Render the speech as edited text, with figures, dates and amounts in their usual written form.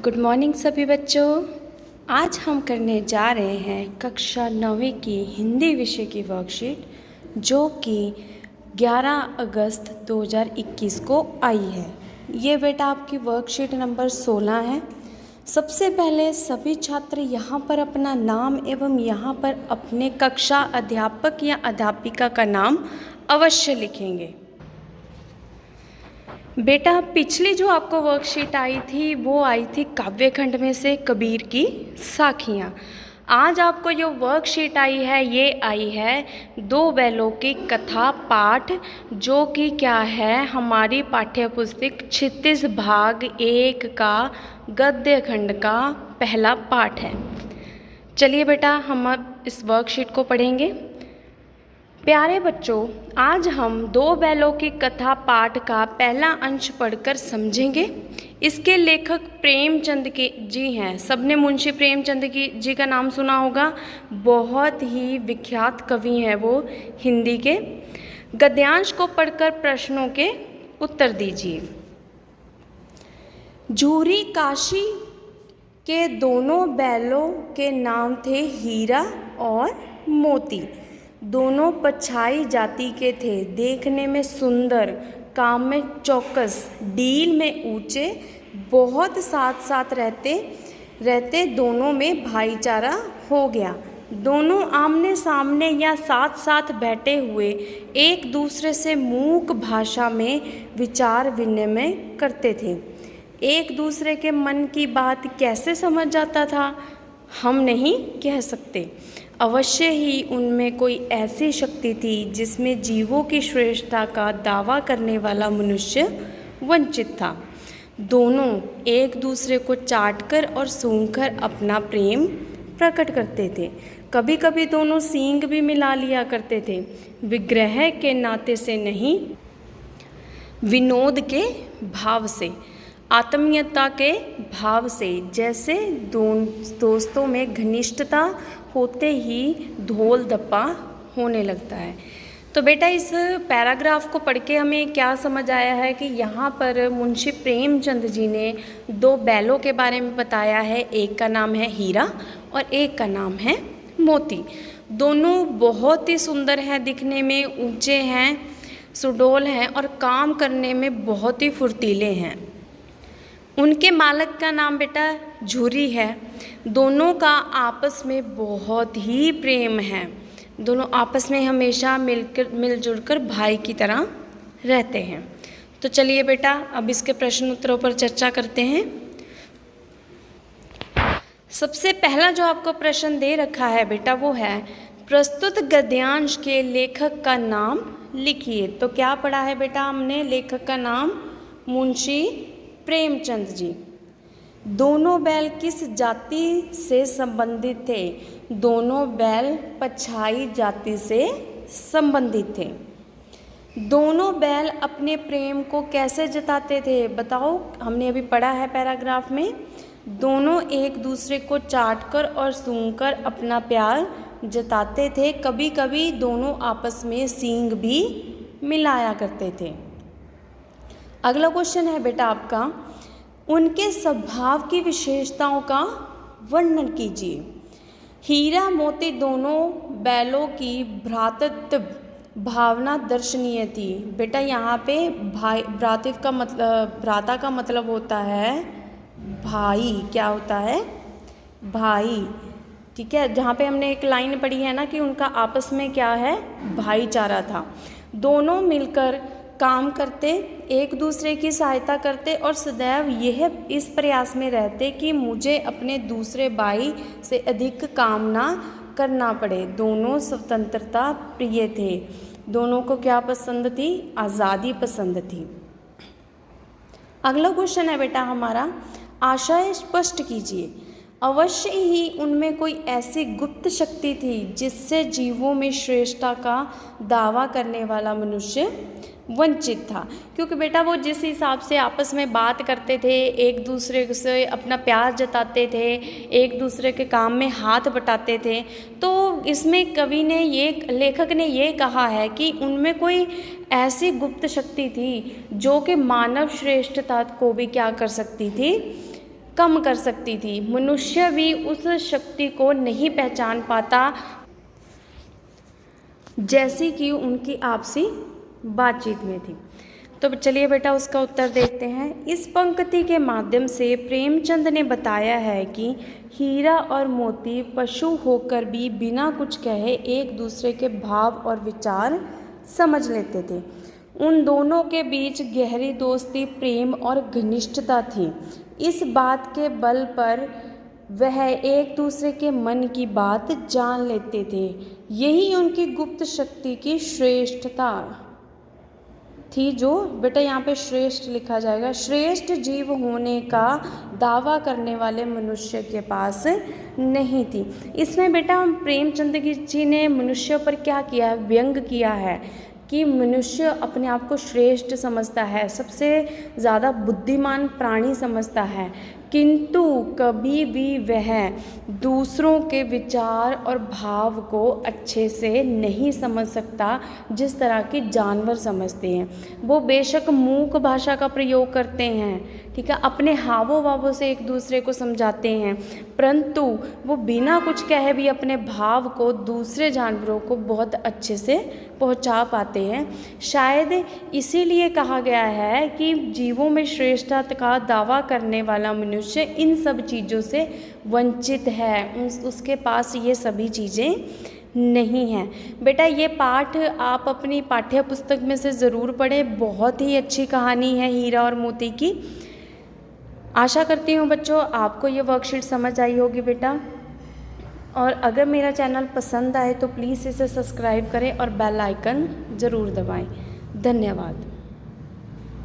Good morning सभी बच्चों। आज हम करने जा रहे हैं कक्षा 9वीं की हिंदी विषय की वर्कशीट जो कि 11 अगस्त 2021 को आई है। ये बेटा आपकी वर्कशीट नंबर 16 है। सबसे पहले सभी छात्र यहाँ पर अपना नाम एवं यहाँ पर अपने कक्षा अध्यापक या अध्यापिका का नाम अवश्य लिखेंगे। बेटा पिछली जो आपको वर्कशीट आई थी वो आई थी काव्यखंड में से कबीर की साखियाँ। आज आपको जो वर्कशीट आई है ये आई है दो बैलों की कथा पाठ, जो कि क्या है हमारी पाठ्य पुस्तक 36 भाग 1 का गद्य खंड का पहला पाठ है। चलिए बेटा हम अब इस वर्कशीट को पढ़ेंगे। प्यारे बच्चों, आज हम दो बैलों की कथा पाठ का पहला अंश पढ़कर समझेंगे। इसके लेखक प्रेमचंद के जी हैं। सबने मुंशी प्रेमचंद जी का नाम सुना होगा। बहुत ही विख्यात कवि हैं वो हिंदी के। गद्यांश को पढ़कर प्रश्नों के उत्तर दीजिए। झूरी काशी के दोनों बैलों के नाम थे हीरा और मोती। दोनों पछाई जाति के थे, देखने में सुंदर, काम में चौकस, डील में ऊंचे, बहुत साथ साथ रहते दोनों में भाईचारा हो गया। दोनों आमने सामने या साथ साथ बैठे हुए एक दूसरे से मूक भाषा में विचार विनिमय करते थे। एक दूसरे के मन की बात कैसे समझ जाता था हम नहीं कह सकते। अवश्य ही उनमें कोई ऐसी शक्ति थी जिसमें जीवों की श्रेष्ठता का दावा करने वाला मनुष्य वंचित था। दोनों एक दूसरे को चाटकर और सूंघकर अपना प्रेम प्रकट करते थे। कभी कभी दोनों सींग भी मिला लिया करते थे, विग्रह के नाते से नहीं, विनोद के भाव से, आत्मीयता के भाव से। जैसे दोस्तों में घनिष्ठता होते ही धोल धप्पा होने लगता है। तो बेटा इस पैराग्राफ को पढ़ के हमें क्या समझ आया है कि यहाँ पर मुंशी प्रेमचंद जी ने दो बैलों के बारे में बताया है। एक का नाम है हीरा और एक का नाम है मोती। दोनों बहुत ही सुंदर हैं, दिखने में ऊंचे हैं, सुडौल हैं और काम करने में बहुत ही फुर्तीले हैं। उनके मालिक का नाम बेटा झूरी है। दोनों का आपस में बहुत ही प्रेम है। दोनों आपस में हमेशा मिलजुल कर भाई की तरह रहते हैं। तो चलिए बेटा अब इसके प्रश्न उत्तरों पर चर्चा करते हैं। सबसे पहला जो आपको प्रश्न दे रखा है बेटा वो है प्रस्तुत गद्यांश के लेखक का नाम लिखिए। तो क्या पढ़ा है बेटा हमने? लेखक का नाम मुंशी प्रेमचंद जी। दोनों बैल किस जाति से संबंधित थे? दोनों बैल पछाई जाति से संबंधित थे। दोनों बैल अपने प्रेम को कैसे जताते थे? बताओ, हमने अभी पढ़ा है पैराग्राफ में। दोनों एक दूसरे को चाटकर और सूंघकर अपना प्यार जताते थे। कभी कभी दोनों आपस में सींग भी मिलाया करते थे। अगला क्वेश्चन है बेटा आपका, उनके स्वभाव की विशेषताओं का वर्णन कीजिए। हीरा मोती दोनों बैलों की भ्रातृत्व भावना दर्शनीय थी। बेटा यहाँ पे भ्राता का मतलब होता है भाई। क्या होता है? भाई। ठीक है, जहाँ पे हमने एक लाइन पढ़ी है ना कि उनका आपस में क्या है? भाईचारा था। दोनों मिलकर काम करते, एक दूसरे की सहायता करते और सदैव यह इस प्रयास में रहते कि मुझे अपने दूसरे भाई से अधिक काम ना करना पड़े। दोनों स्वतंत्रता प्रिय थे। दोनों को क्या पसंद थी? आज़ादी पसंद थी। अगला क्वेश्चन है बेटा हमारा, आशय स्पष्ट कीजिए। अवश्य ही उनमें कोई ऐसी गुप्त शक्ति थी जिससे जीवों में श्रेष्ठता का दावा करने वाला मनुष्य वंचित था। क्योंकि बेटा वो जिस हिसाब से आपस में बात करते थे, एक दूसरे से अपना प्यार जताते थे, एक दूसरे के काम में हाथ बटाते थे, तो इसमें कवि ने लेखक ने ये कहा है कि उनमें कोई ऐसी गुप्त शक्ति थी जो कि मानव श्रेष्ठता को भी क्या कर सकती थी? कम कर सकती थी। मनुष्य भी उस शक्ति को नहीं पहचान पाता जैसी कि उनकी आपसी बातचीत में थी। तो चलिए बेटा उसका उत्तर देखते हैं। इस पंक्ति के माध्यम से प्रेमचंद ने बताया है कि हीरा और मोती पशु होकर भी बिना कुछ कहे एक दूसरे के भाव और विचार समझ लेते थे। उन दोनों के बीच गहरी दोस्ती, प्रेम और घनिष्ठता थी। इस बात के बल पर वह एक दूसरे के मन की बात जान लेते थे। यही उनकी गुप्त शक्ति की श्रेष्ठता थी, जो बेटा यहाँ पे श्रेष्ठ लिखा जाएगा। श्रेष्ठ जीव होने का दावा करने वाले मनुष्य के पास नहीं थी। इसमें बेटा प्रेमचंद जी ने मनुष्य पर क्या किया है, व्यंग किया है कि मनुष्य अपने आप को श्रेष्ठ समझता है, सबसे ज़्यादा बुद्धिमान प्राणी समझता है, किंतु कभी भी वह दूसरों के विचार और भाव को अच्छे से नहीं समझ सकता जिस तरह के जानवर समझते हैं। वो बेशक मूक भाषा का प्रयोग करते हैं, ठीक है, अपने हावों भावों से एक दूसरे को समझाते हैं, परंतु वो बिना कुछ कहे भी अपने भाव को दूसरे जानवरों को बहुत अच्छे से पहुंचा पाते हैं। शायद इसीलिए कहा गया है कि जीवों में श्रेष्ठता का दावा करने वाला मनुष्य इन सब चीज़ों से वंचित है, उसके पास ये सभी चीज़ें नहीं हैं। बेटा ये पाठ आप अपनी पाठ्य पुस्तक में से ज़रूर पढ़ें, बहुत ही अच्छी कहानी है हीरा और मोती की। आशा करती हूँ बच्चों आपको ये वर्कशीट समझ आई होगी बेटा। और अगर मेरा चैनल पसंद आए तो प्लीज़ इसे सब्सक्राइब करें और बेल आइकन ज़रूर दबाएं। धन्यवाद।